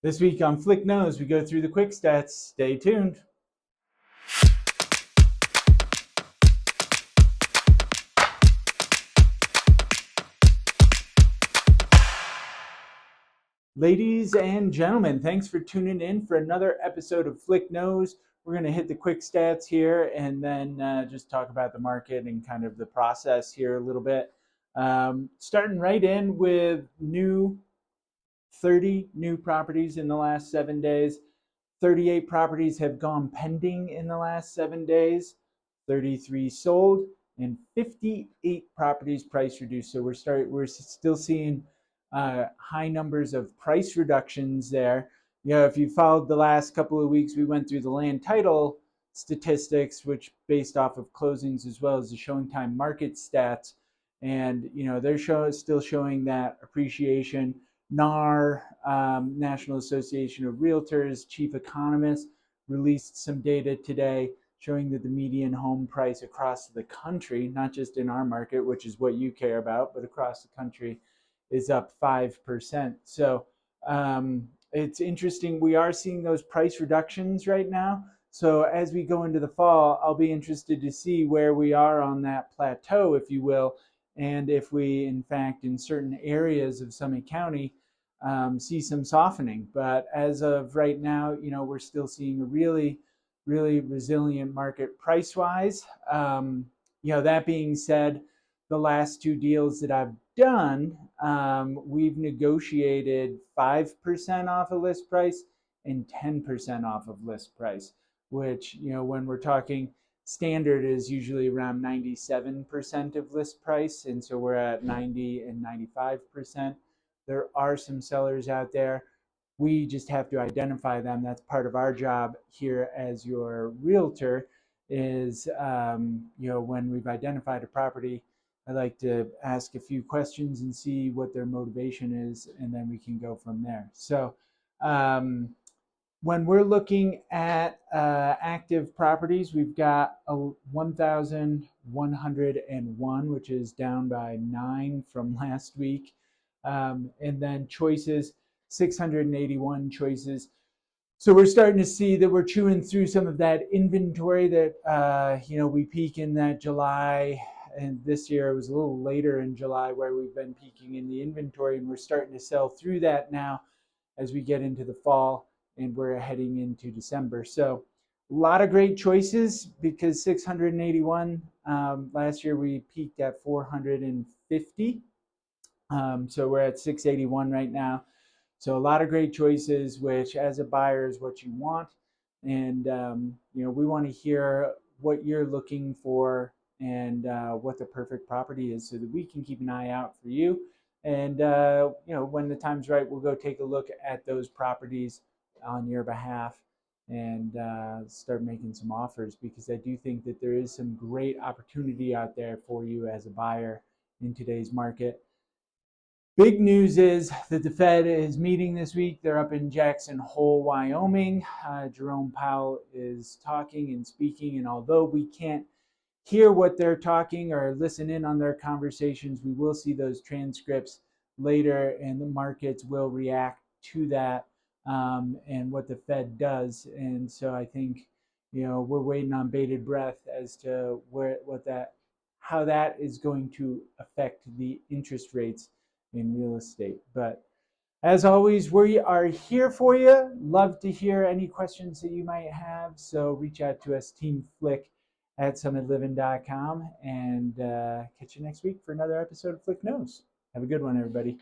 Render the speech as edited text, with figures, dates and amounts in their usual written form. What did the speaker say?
This week on Flick Nose, we go through the quick stats. Stay tuned. Ladies and gentlemen, thanks for tuning in for another episode of Flick Nose. We're going to hit the quick stats here and then just talk about the market and kind of the process here a little bit. Starting right in with 30 new properties in the last 7 days. 38 properties have gone pending in the last 7 days. 33 sold and 58 properties price reduced. So we're still seeing high numbers of price reductions there. You know, if you followed the last couple of weeks, we went through the land title statistics, which based off of closings as well as the showing time market stats. And, you know, they're still showing that appreciation. NAR, National Association of Realtors, chief economist, released some data today showing that the median home price across the country, not just in our market, which is what you care about, but across the country, is up 5%. So it's interesting. We are seeing those price reductions right now. So as we go into the fall, I'll be interested to see where we are on that plateau, if you will, and if we, in fact, in certain areas of Summit County, see some softening. But as of right now, you know, we're still seeing a really resilient market price-wise. You know, that being said, the last two deals that I've done, we've negotiated 5% off of list price and 10% off of list price, which, you know, when we're talking standard is usually around 97% of list price, and so we're at 90 and 95%. There are some sellers out there. We just have to identify them. That's part of our job here as your realtor is, you know, when we've identified a property, I like to ask a few questions and see what their motivation is, and then we can go from there. So when we're looking at active properties, we've got 1,101, which is down by 9 from last week. And then choices, 681 choices. So we're starting to see that we're chewing through some of that inventory that, you know, we peak in that July, and this year it was a little later in July where we've been peaking in the inventory, and we're starting to sell through that now as we get into the fall and we're heading into December. So a lot of great choices because 681, last year we peaked at 450. So we're at 681 right now. So a lot of great choices, which as a buyer is what you want. And, you know, we want to hear what you're looking for and what the perfect property is so that we can keep an eye out for you. And, you know, when the time's right, we'll go take a look at those properties on your behalf and start making some offers, because I do think that there is some great opportunity out there for you as a buyer in today's market. Big news is that the Fed is meeting this week. They're up in Jackson Hole, Wyoming. Jerome Powell is talking and speaking, and although we can't hear what they're talking or listen in on their conversations, we will see those transcripts later, and the markets will react to that and what the Fed does. And so I think, you know, we're waiting on bated breath as to how that is going to affect the interest rates in real estate. But as always, we are here for you. Love to hear any questions that you might have. So reach out to us, Team Flick at summitliving.com, and catch you next week for another episode of Flick Nose. Have a good one, everybody.